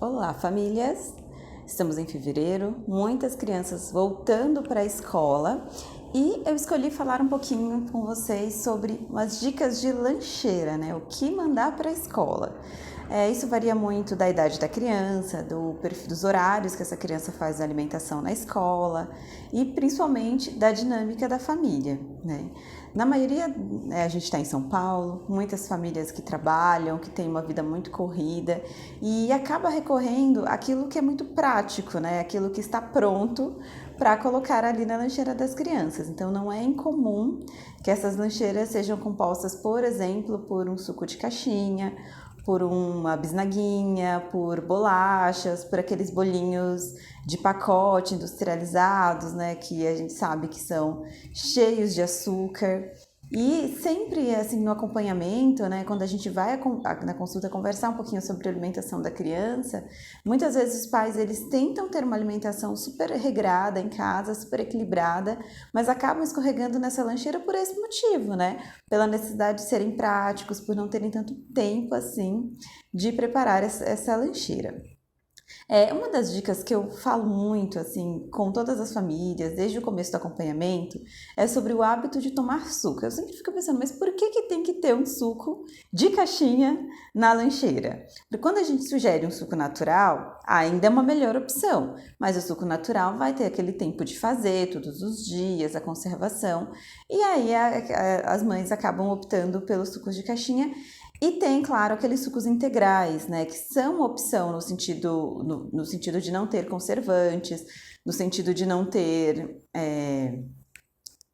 Olá, famílias! Estamos em fevereiro, muitas crianças voltando para a escola e eu escolhi falar um pouquinho com vocês sobre umas dicas de lancheira, né? O que mandar para a escola. Isso varia muito da idade da criança, do perfil dos horários que essa criança faz a alimentação na escola e principalmente da dinâmica da família, né? Na maioria, a gente está em São Paulo, muitas famílias que trabalham, que têm uma vida muito corrida e acaba recorrendo àquilo que é muito prático, né? Aquilo que está pronto para colocar ali na lancheira das crianças. Então, não é incomum que essas lancheiras sejam compostas, por exemplo, por um suco de caixinha, por uma bisnaguinha, por bolachas, por aqueles bolinhos de pacote industrializados, né, que a gente sabe que são cheios de açúcar. E sempre, assim, no acompanhamento, né, quando a gente vai na consulta conversar um pouquinho sobre a alimentação da criança, muitas vezes os pais, eles tentam ter uma alimentação super regrada em casa, super equilibrada, mas acabam escorregando nessa lancheira por esse motivo, né? Pela necessidade de serem práticos, por não terem tanto tempo, assim, de preparar essa lancheira. Uma das dicas que eu falo muito, assim, com todas as famílias, desde o começo do acompanhamento, é sobre o hábito de tomar suco. Eu sempre fico pensando, mas por que tem que ter um suco de caixinha na lancheira? Porque quando a gente sugere um suco natural, ainda é uma melhor opção, mas o suco natural vai ter aquele tempo de fazer todos os dias, a conservação, e aí as mães acabam optando pelos sucos de caixinha. E tem, claro, aqueles sucos integrais, né, que são uma opção no sentido de não ter conservantes, no sentido de não ter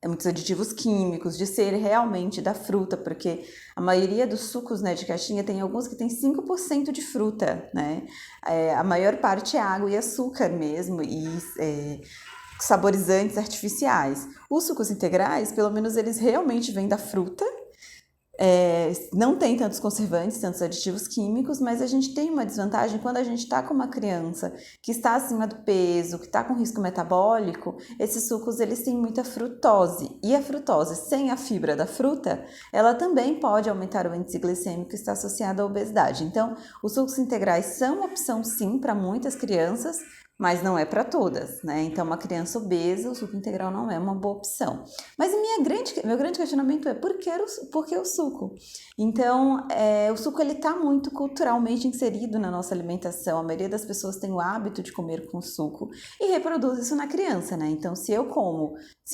muitos aditivos químicos, de ser realmente da fruta, porque a maioria dos sucos, né, de caixinha tem alguns que tem 5% de fruta, né? A maior parte é água e açúcar mesmo, e saborizantes artificiais. Os sucos integrais, pelo menos eles realmente vêm da fruta. Não tem tantos conservantes, tantos aditivos químicos, mas a gente tem uma desvantagem quando a gente está com uma criança que está acima do peso, que está com risco metabólico. Esses sucos, eles têm muita frutose, e a frutose sem a fibra da fruta, ela também pode aumentar o índice glicêmico que está associado à obesidade. Então, os sucos integrais são uma opção sim para muitas crianças, mas não é para todas, né? Então, uma criança obesa, o suco integral não é uma boa opção. Mas meu grande questionamento é por que o suco? Então, o suco ele está muito culturalmente inserido na nossa alimentação. A maioria das pessoas tem o hábito de comer com suco e reproduz isso na criança, né? Então, se eu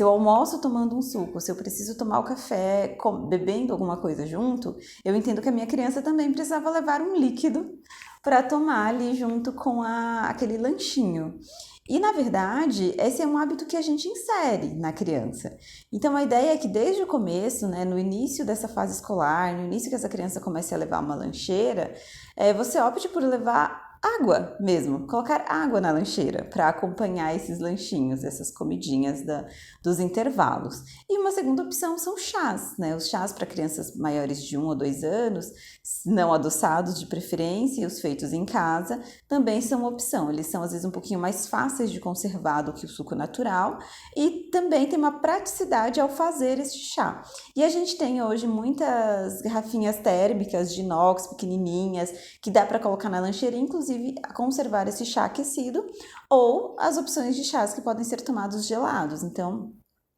almoço tomando um suco, se eu preciso tomar o café bebendo alguma coisa junto, eu entendo que a minha criança também precisava levar um líquido para tomar ali junto com aquele lanchinho. E, na verdade, esse é um hábito que a gente insere na criança. Então, a ideia é que desde o começo, né, no início dessa fase escolar, no início que essa criança comece a levar uma lancheira, você opte por levar água mesmo, colocar água na lancheira para acompanhar esses lanchinhos, essas comidinhas dos intervalos. E uma segunda opção são chás, né? Os chás para crianças maiores de 1 ou 2 anos, não adoçados de preferência, e os feitos em casa, também são uma opção. Eles são, às vezes, um pouquinho mais fáceis de conservar do que o suco natural e também tem uma praticidade ao fazer este chá. E a gente tem hoje muitas garrafinhas térmicas de inox, pequenininhas, que dá para colocar na lancheira, inclusive a conservar esse chá aquecido, ou as opções de chás que podem ser tomados gelados. Então,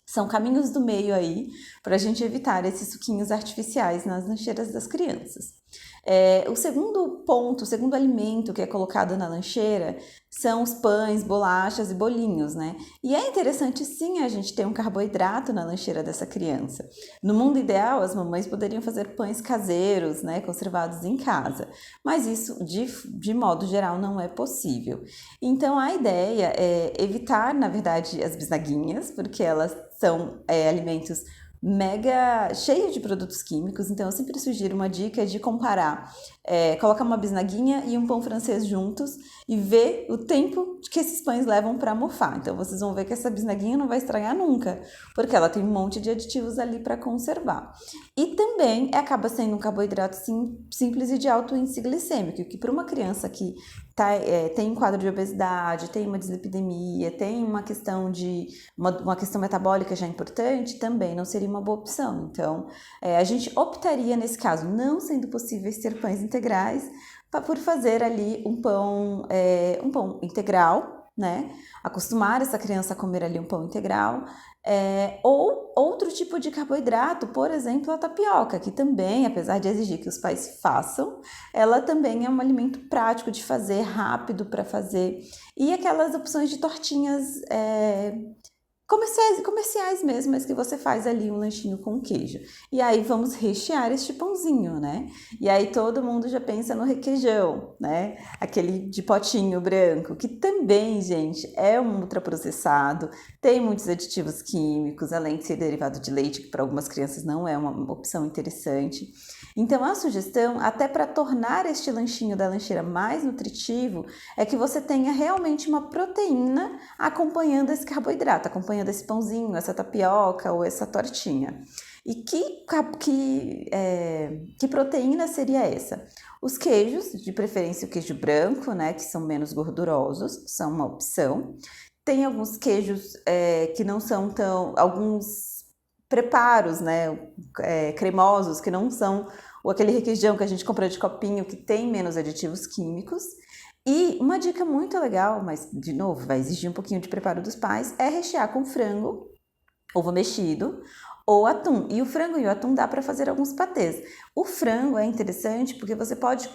são caminhos do meio aí para a gente evitar esses suquinhos artificiais nas lancheiras das crianças. O segundo alimento que é colocado na lancheira são os pães, bolachas e bolinhos, né? E é interessante sim a gente ter um carboidrato na lancheira dessa criança. No mundo ideal, as mamães poderiam fazer pães caseiros, né, conservados em casa, mas isso de modo geral não é possível. Então a ideia é evitar, na verdade, as bisnaguinhas, porque elas são alimentos mega cheio de produtos químicos, então eu sempre sugiro uma dica de comparar, colocar uma bisnaguinha e um pão francês juntos e ver o tempo que esses pães levam para mofar. Então vocês vão ver que essa bisnaguinha não vai estragar nunca, porque ela tem um monte de aditivos ali para conservar. E também acaba sendo um carboidrato simples e de alto índice glicêmico, que para uma criança que tem um quadro de obesidade, tem uma dislipidemia, tem uma questão uma questão metabólica já importante, também não seria uma boa opção. Então, a gente optaria nesse caso, não sendo possível ter pães integrais, por fazer ali um pão integral, né? Acostumar essa criança a comer ali um pão integral, ou outro tipo de carboidrato, por exemplo, a tapioca, que também, apesar de exigir que os pais façam, ela também é um alimento prático de fazer, rápido para fazer. E aquelas opções de tortinhas comerciais mesmo, mas que você faz ali um lanchinho com queijo. E aí vamos rechear este pãozinho, né? E aí todo mundo já pensa no requeijão, né? Aquele de potinho branco, que também, gente, é um ultraprocessado, tem muitos aditivos químicos, além de ser derivado de leite, que para algumas crianças não é uma opção interessante. Então a sugestão, até para tornar este lanchinho da lancheira mais nutritivo, é que você tenha realmente uma proteína acompanhando esse carboidrato, acompanhando esse pãozinho, essa tapioca ou essa tortinha. E que proteína seria essa? Os queijos, de preferência o queijo branco, né, que são menos gordurosos, são uma opção. Tem alguns queijos que não são alguns preparos, né, cremosos, que não são aquele requeijão que a gente compra de copinho, que tem menos aditivos químicos. E uma dica muito legal, mas de novo vai exigir um pouquinho de preparo dos pais, é rechear com frango, ovo mexido ou atum. E o frango e o atum dá para fazer alguns patês. O frango é interessante porque você pode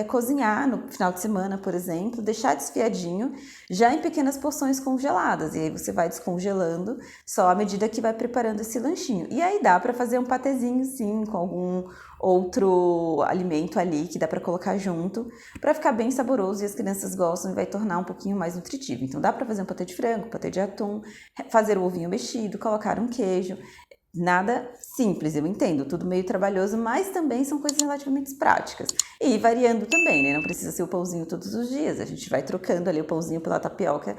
cozinhar no final de semana, por exemplo, deixar desfiadinho já em pequenas porções congeladas. E aí você vai descongelando só à medida que vai preparando esse lanchinho. E aí dá para fazer um patezinho sim, com algum outro alimento ali que dá para colocar junto, para ficar bem saboroso e as crianças gostam e vai tornar um pouquinho mais nutritivo. Então dá para fazer um patê de frango, patê de atum, fazer o ovinho mexido, colocar um queijo. Nada simples, eu entendo, tudo meio trabalhoso, mas também são coisas relativamente práticas. E variando também, né? Não precisa ser o pãozinho todos os dias, a gente vai trocando ali o pãozinho pela tapioca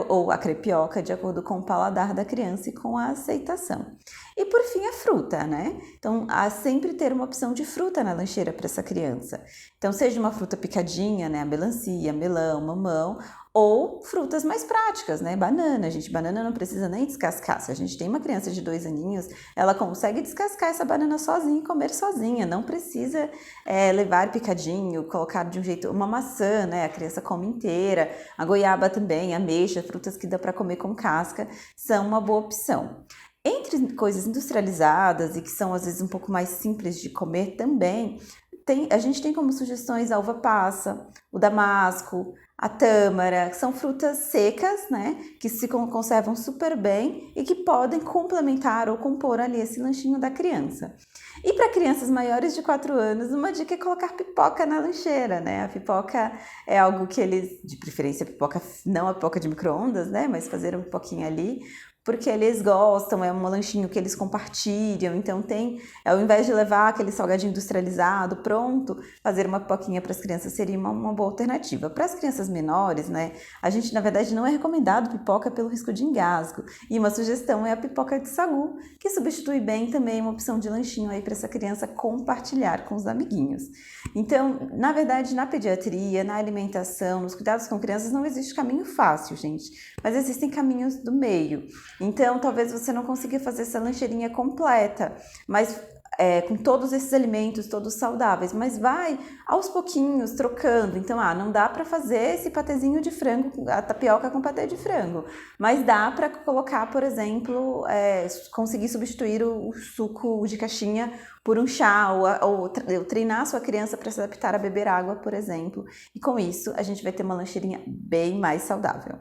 ou a crepioca de acordo com o paladar da criança e com a aceitação. E por fim a fruta, né? Então, há sempre ter uma opção de fruta na lancheira para essa criança. Então, seja uma fruta picadinha, né? A melancia, melão, mamão, ou frutas mais práticas, né? Banana, gente, banana não precisa nem descascar. Se a gente tem uma criança de 2 aninhos, ela consegue descascar essa banana sozinha e comer sozinha. Não precisa levar picadinho, colocar de um jeito... Uma maçã, né? A criança come inteira. A goiaba também, a ameixa, frutas que dá para comer com casca, são uma boa opção. Entre coisas industrializadas e que são às vezes um pouco mais simples de comer também, a gente tem como sugestões a uva passa, o damasco, a tâmara, que são frutas secas, né, que se conservam super bem e que podem complementar ou compor ali esse lanchinho da criança. E para crianças maiores de 4 anos, uma dica é colocar pipoca na lancheira, né? A pipoca é algo que eles, de preferência pipoca, não a pipoca de micro-ondas, né, mas fazer uma pipoquinha ali, porque eles gostam, é um lanchinho que eles compartilham, então ao invés de levar aquele salgadinho industrializado pronto, fazer uma pipoquinha para as crianças seria uma boa alternativa. Para as crianças menores, né, a gente na verdade não é recomendado pipoca pelo risco de engasgo, e uma sugestão é a pipoca de sagu, que substitui bem também uma opção de lanchinho aí para essa criança compartilhar com os amiguinhos. Então, na verdade, na pediatria, na alimentação, nos cuidados com crianças não existe caminho fácil, gente, mas existem caminhos do meio. Então, talvez você não consiga fazer essa lancheirinha completa, mas com todos esses alimentos, todos saudáveis, mas vai aos pouquinhos trocando. Então, não dá para fazer esse patezinho de frango, a tapioca com patê de frango, mas dá para colocar, por exemplo, conseguir substituir o suco de caixinha por um chá, ou treinar a sua criança para se adaptar a beber água, por exemplo. E com isso, a gente vai ter uma lancheirinha bem mais saudável.